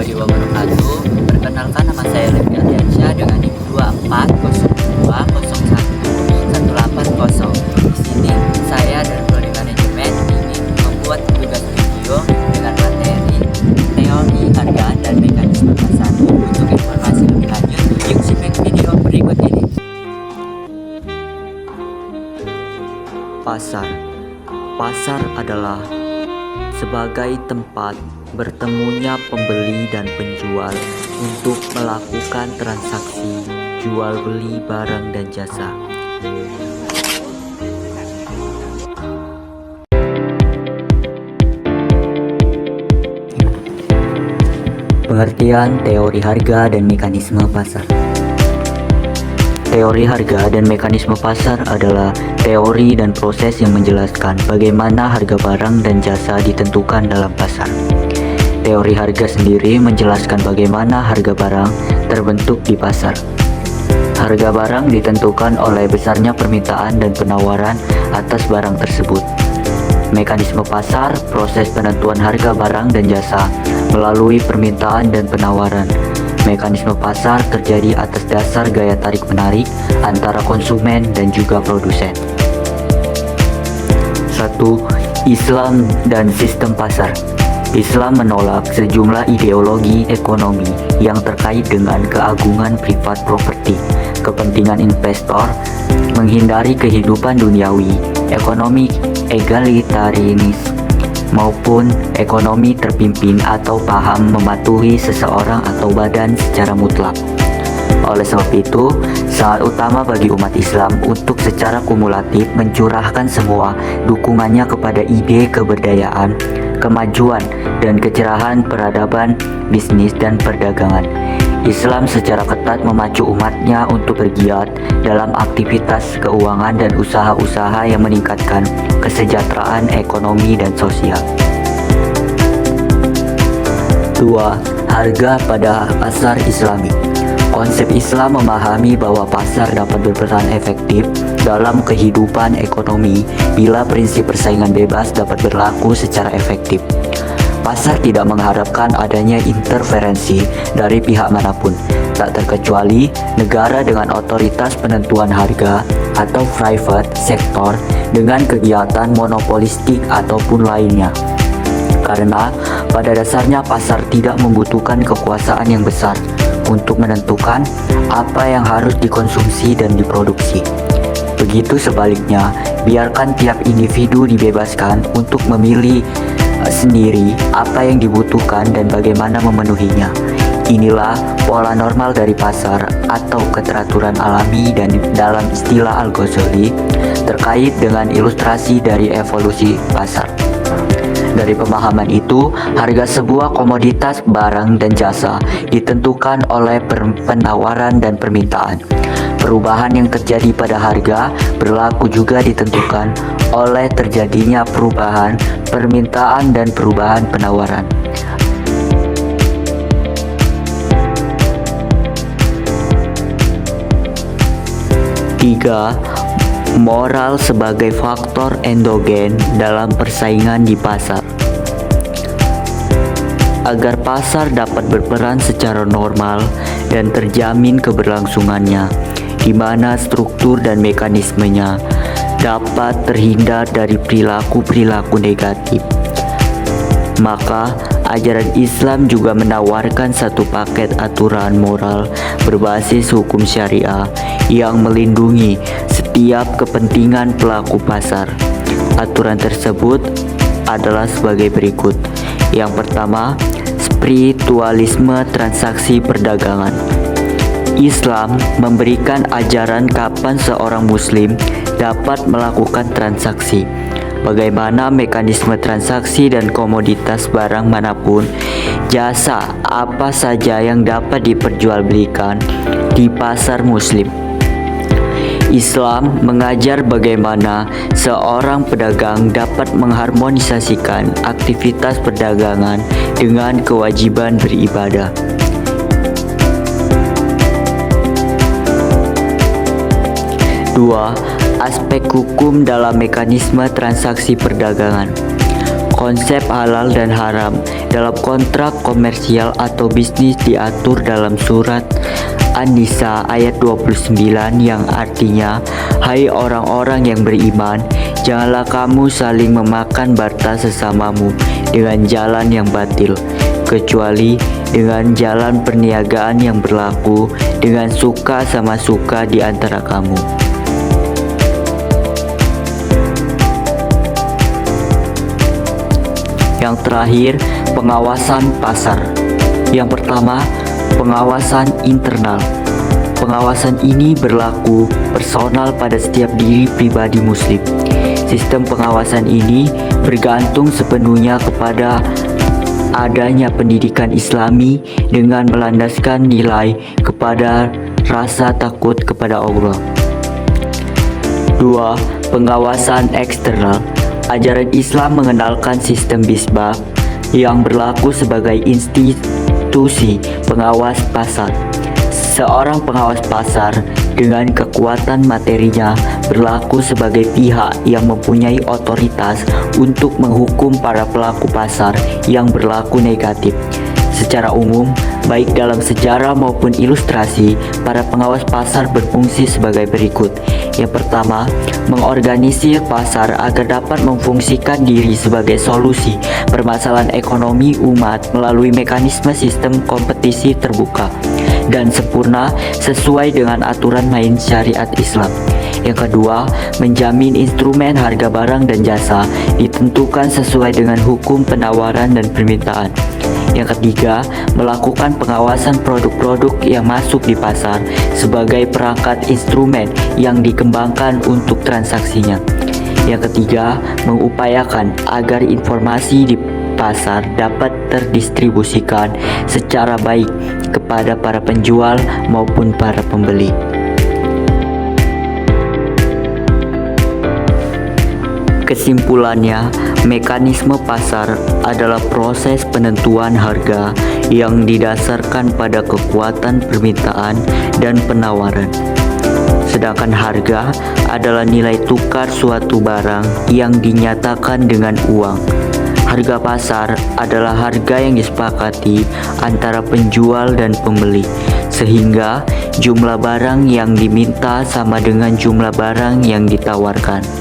warahmatullahi wabarakatuh. Perkenalkan, nama saya Lutfi Ardiansyah dengan NIM 2402011880. Di sini saya dan Prodi Manajemen ingin membuat tugas video dengan materi teori harga dan mekanisme pasar. Untuk informasi lebih lanjut, yuk simak video berikut ini. Pasar adalah sebagai tempat bertemunya pembeli dan penjual untuk melakukan transaksi jual beli barang dan jasa. Pengertian teori harga dan mekanisme pasar. Teori harga dan mekanisme pasar adalah teori dan proses yang menjelaskan bagaimana harga barang dan jasa ditentukan dalam pasar. Teori harga sendiri menjelaskan bagaimana harga barang terbentuk di pasar. Harga barang ditentukan oleh besarnya permintaan dan penawaran atas barang tersebut. Mekanisme pasar, proses penentuan harga barang dan jasa melalui permintaan dan penawaran. Mekanisme pasar terjadi atas dasar gaya tarik-menarik antara konsumen dan juga produsen. 1. Islam dan sistem pasar. Islam menolak sejumlah ideologi ekonomi yang terkait dengan keagungan privat properti, kepentingan investor, menghindari kehidupan duniawi, ekonomi egalitarianis, maupun ekonomi terpimpin atau paham mematuhi seseorang atau badan secara mutlak. Oleh sebab itu, sangat utama bagi umat Islam untuk secara kumulatif mencurahkan semua dukungannya kepada ide keberdayaan, kemajuan, dan kecerahan peradaban, bisnis, dan perdagangan. Islam secara ketat memacu umatnya untuk bergiat dalam aktivitas keuangan dan usaha-usaha yang meningkatkan kesejahteraan ekonomi dan sosial. 2. Harga pada pasar Islami. Konsep Islam memahami bahwa pasar dapat berperan efektif dalam kehidupan ekonomi bila prinsip persaingan bebas dapat berlaku secara efektif. Pasar tidak mengharapkan adanya interferensi dari pihak manapun, tak terkecuali negara dengan otoritas penentuan harga atau private sector dengan kegiatan monopolistik ataupun lainnya. Karena pada dasarnya pasar tidak membutuhkan kekuasaan yang besar untuk menentukan apa yang harus dikonsumsi dan diproduksi. Begitu sebaliknya, biarkan tiap individu dibebaskan untuk memilih sendiri apa yang dibutuhkan dan bagaimana memenuhinya. Inilah pola normal dari pasar atau keteraturan alami dan dalam istilah Al-Ghazali terkait dengan ilustrasi dari evolusi pasar. Dari pemahaman itu, harga sebuah komoditas barang dan jasa ditentukan oleh penawaran dan permintaan. Perubahan yang terjadi pada harga berlaku juga ditentukan oleh terjadinya perubahan permintaan dan perubahan penawaran. Tiga, moral sebagai faktor endogen dalam persaingan di pasar. Agar pasar dapat berperan secara normal dan terjamin keberlangsungannya, di mana struktur dan mekanismenya dapat terhindar dari perilaku-perilaku negatif. Maka, ajaran Islam juga menawarkan satu paket aturan moral berbasis hukum syariah yang melindungi setiap kepentingan pelaku pasar. Aturan tersebut adalah sebagai berikut. Yang pertama, spiritualisme transaksi perdagangan. Islam memberikan ajaran kapan seorang muslim dapat melakukan transaksi, bagaimana mekanisme transaksi dan komoditas barang manapun, jasa apa saja yang dapat diperjualbelikan di pasar muslim. Islam mengajar bagaimana seorang pedagang dapat mengharmonisasikan aktivitas perdagangan dengan kewajiban beribadah. 2. Aspek hukum dalam mekanisme transaksi perdagangan. Konsep halal dan haram dalam kontrak komersial atau bisnis diatur dalam surat An-Nisa ayat 29 yang artinya, "Hai orang-orang yang beriman, janganlah kamu saling memakan harta sesamamu dengan jalan yang batil, kecuali dengan jalan perniagaan yang berlaku dengan suka sama suka di antara kamu." Yang terakhir, pengawasan pasar. Yang pertama, pengawasan internal. Pengawasan ini berlaku personal pada setiap diri pribadi muslim. Sistem pengawasan ini bergantung sepenuhnya kepada adanya pendidikan Islami dengan melandaskan nilai kepada rasa takut kepada Allah. 2. Pengawasan eksternal. Ajaran Islam mengenalkan sistem bisbah yang berlaku sebagai institusi pengawas pasar. Seorang pengawas pasar dengan kekuatan materinya berlaku sebagai pihak yang mempunyai otoritas untuk menghukum para pelaku pasar yang berlaku negatif. Secara umum, baik dalam sejarah maupun ilustrasi, para pengawas pasar berfungsi sebagai berikut. Yang pertama, mengorganisir pasar agar dapat memfungsikan diri sebagai solusi permasalahan ekonomi umat melalui mekanisme sistem kompetisi terbuka dan sempurna sesuai dengan aturan main syariat Islam. Yang kedua, menjamin instrumen harga barang dan jasa ditentukan sesuai dengan hukum penawaran dan permintaan. Yang ketiga, melakukan pengawasan produk-produk yang masuk di pasar sebagai perangkat instrumen yang dikembangkan untuk transaksinya. Yang ketiga, mengupayakan agar informasi di pasar dapat terdistribusikan secara baik kepada para penjual maupun para pembeli. Kesimpulannya, mekanisme pasar adalah proses penentuan harga yang didasarkan pada kekuatan permintaan dan penawaran. Sedangkan harga adalah nilai tukar suatu barang yang dinyatakan dengan uang. Harga pasar adalah harga yang disepakati antara penjual dan pembeli, sehingga jumlah barang yang diminta sama dengan jumlah barang yang ditawarkan.